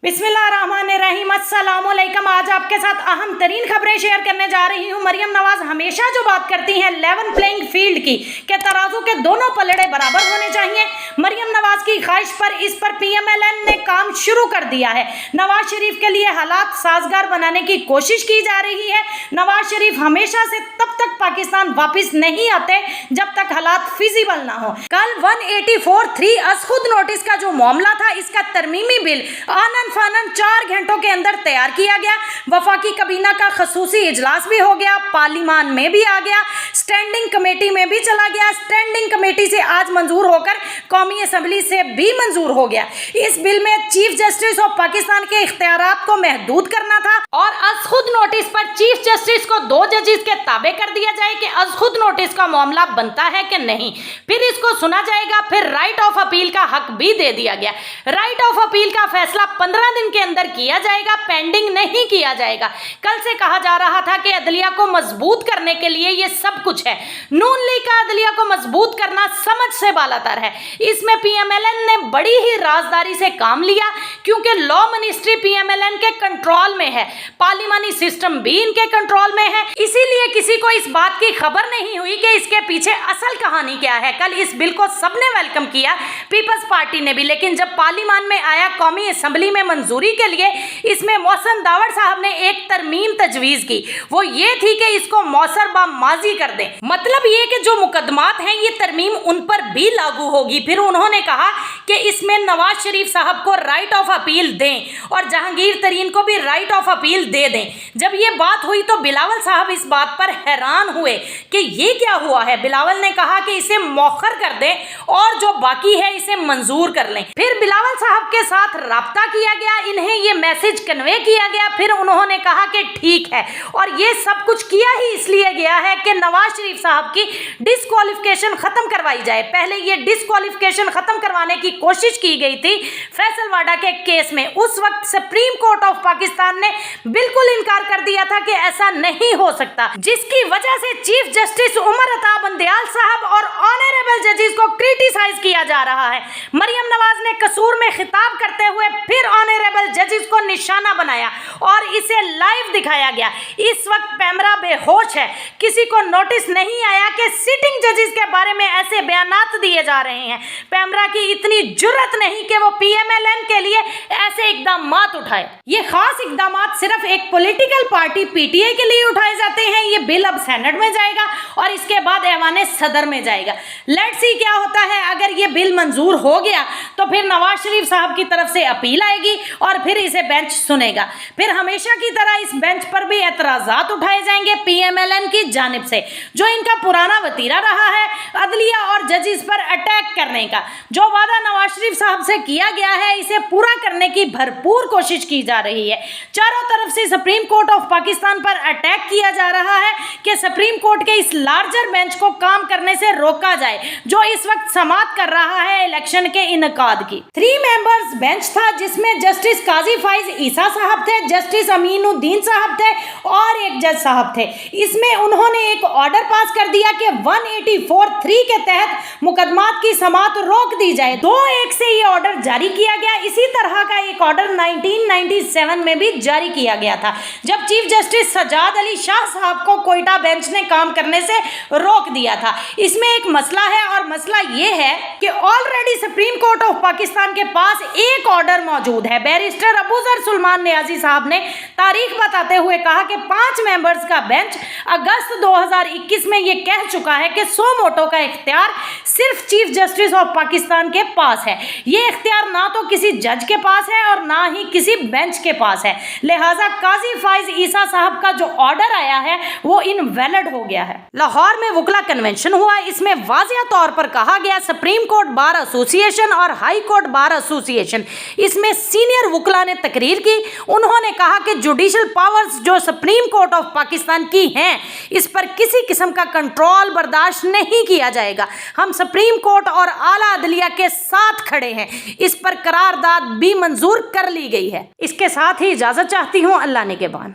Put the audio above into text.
बिस्मिल्लाहिर्रहमानिर्रहीम, अस्सलामुअलैकुम। आज आपके साथ अहम तरीन खबरें शेयर करने जा रही हूँ। मरियम नवाज हमेशा जो बात करती हैं लेवल प्लेइंग फील्ड की, के तराजू के दोनों पलड़े बराबर होने चाहिए। मरियम नवाज की ख्वाहिश पर इस पर PMLN ने काम शुरू कर दिया है। नवाज शरीफ के लिए हालात साजगार बनाने की कोशिश की जा रही है। नवाज शरीफ हमेशा से तब तक पाकिस्तान वापस नहीं आते जब तक हालात फिजिबल ना हो। कल 184(3) अजखुद नोटिस का जो मामला था, इसका तरमीमी बिल आनन फानन 4 घंटों के अंदर तैयार किया गया। वफाकी कबीना का खसूसी इजलास भी हो गया, पार्लिमान में भी आ गया, स्टैंडिंग कमेटी में भी चला गया। स्टैंडिंग कमेटी से आज मंजूर होकर कौमी असम्बली से भी मंजूर हो गया। इस बिल में चीफ जस्टिस ऑफ पाकिस्तान के इख्तियारात को महदूद करना था और अजखुद नोटिस पर चीफ जस्टिस को 2 जजेस के ताबे कर दिया जाए कि अजखुद नोटिस का मामला बनता है कि नहीं। फिर इसको सुना जाएगा। फिर राइट ऑफ अपील का हक भी दे दिया गया। राइट ऑफ अपील का फैसला 15 दिन के अंदर किया जाएगा, पेंडिंग नहीं किया जाएगा। कल से कहा जा रहा था कि अदलिया को मजबूत करने के लिए ये सब कुछ है। नून लीग का अदलिया को मजबूत करना समझ से बालातर है। इसमें PMLN ने बड़ी ही राजदारी से काम लिया, क्योंकि लॉ मिनिस्ट्री PMLN के कंट्रोल में है, पार्लिमानी सिस्टम भी इनके कंट्रोल में है। इसीलिए किसी को इस बात की खबर नहीं हुई कि इसके पीछे असल कहानी क्या है। कल इस बिल को सबने वेलकम किया, पीपल्स पार्टी ने भी, लेकिन जब पार्लिमान में आया कौमी असम्बली में मंजूरी के लिए, इसमें मोहसिन दावड़ साहब ने एक तरमीम तजवीज की। वो ये थी कि इसको मौसर बा माजी कर दें। मतलब ये कि जो मुकदमात हैं, ये तरमीम उन पर भी लागू होगी। फिर उन्होंने कहा कि इसमें नवाज शरीफ साहब को राइट ऑफ अपील दें और जहांगीर तरीन को भी राइट ऑफ अपील दे दें। जब ये बात हुई तो बिलावल साहब इस बात पर हैरान हुए कि ये क्या हुआ है। बिलावल ने कहा कि इसे मौखर कर दें और जो बाकी है इसे मंजूर कर लें। फिर बिलावल साहब के साथ राब्ता किया गया, इन्हें ये मैसेज कन्वे किया गया। फिर उन्होंने कहा कि ठीक है, और ये सब कुछ किया ही इसलिए गया है कि नवाज शरीफ साहब की डिस्क्वालिफिकेशन खत्म करवाई जाए। पहले ये डिस्क्वालिफिकेशन खत्म करवाने की कोशिश की गई थी फैसलवाड़ा के केस में। उस वक्त सुप्रीम कोर्ट ऑफ पाकिस्तान ने बिल्कुल इनकार कर दिया था कि ऐसा नहीं हो सकता, जिसकी वजह से चीफ जस्टिस उमर अता बंदयाल साहब और ऑनरेबल जजेस को क्रिटिसाइज किया जा रहा है। मरियम नवाज ने कसूर में खिताब करते हुए फिर ऑनरेबल जजेस को निशाना बनाया और इसे लाइव दिखाया गया। इस वक्त पैमरा बेहोश है। किसी को नोटिस नहीं आया कि सिटिंग जजेस के बारे में ऐसे बयानात दिए जा रहे हैं। पैमरा की इतनी जुर्रत नहीं कि वो PMLN के लिए ऐसे इकदामात उठाए। ये खास इकदामात सिर्फ एक पॉलिटिकल पार्टी PTI के लिए उठाए जाते हैं। ये बिल अब सेनेट में जाएगा और इसके बाद ऐवान सदर में जाएगा। लेट्स सी क्या होता है। अगर ये बिल मंजूर हो गया तो फिर नवाज शरीफ साहब की तरफ से अपील आएगी और फिर इसे बेंच सुनेगा। फिर हमेशा की तरह इस बेंच पर भी एतराजात उठाए जाएंगे PMLN की जानिब से, जो इनका पुराना वतीरा रहा है अदलिया और जजेस पर अटैक करने का। जो वादा नवाज शरीफ साहब से किया गया है, इसे पूरा करने की भरपूर कोशिश की जा रही है। चारों तरफ से सुप्रीम कोर्ट ऑफ पाकिस्तान पर अटैक किया जा रहा है कि सुप्रीम कोर्ट के इस लार्जर बेंच को काम करने से रोका जाए, जो इस वक्त समाअत कर रहा है इलेक्शन के इनकाद की। 3 मेंबर्स बेंच था, जिसमें जस्टिस काजी फाइज ईसा साहब थे, जस्टिस अमीनुद्दीन साहब थे और एक जज साहब थे। इसमें उन्होंने एक ऑर्डर पास कर दिया कि 184(3) के तहत मुकदमात की समाअत रोक दी जाए। 2-1 से ये ऑर्डर जारी किया गया। इसी तरह का एक ऑर्डर 1997 में भी जारी किया गया था, जब चीफ जस्टिस सज्जाद अली शाह साहब को कोयटा बेंच ने काम करने से रोक दिया था। इसमें एक मसला है और मसला ये है कि already supreme court of Pakistan के पास एक ऑर्डर मौजूद है। बैरिस्टर अबूजर सुलेमान नियाजी साहब ने तारीख बताते हुए कहा कि 5 मेंबर्स का बेंच अगस्त 2021 में ये कह चुका है कि सो मोटो का इख्तियार सिर्फ चीफ जस्टिस ऑफ पाकिस्तान के पास है। ये इख्तियार ना तो किसी जज के पास है और ना ही किसी बेंच के पास है। लिहाजा काजी फाइज ईसा साहब का जो ऑर्डर आया है वो इनवैलिड हो गया है। लाहौर में वकला कन्वेंशन हुआ। इसमें वाज़िया तौर पर कहा गया सुप्रीम कोर्ट बार एसोसिएशन और हाई कोर्ट बार एसोसिएशन, इसमें सीनियर वकला ने तकरीर की। उन्होंने कहा कि जुडिशल पावर्स जो सुप्रीम कोर्ट ऑफ पाकिस्तान की हैं, इस पर किसी किस्म का कंट्रोल बर्दाश्त नहीं किया जाएगा। हम सुप्रीम कोर्ट और आला अदलिया के साथ खड़े हैं। इस पर करारदाद भी मंजूर कर ली गई है। इसके साथ ही इजाजत चाहती हूँ। अल्लाह निगहबान।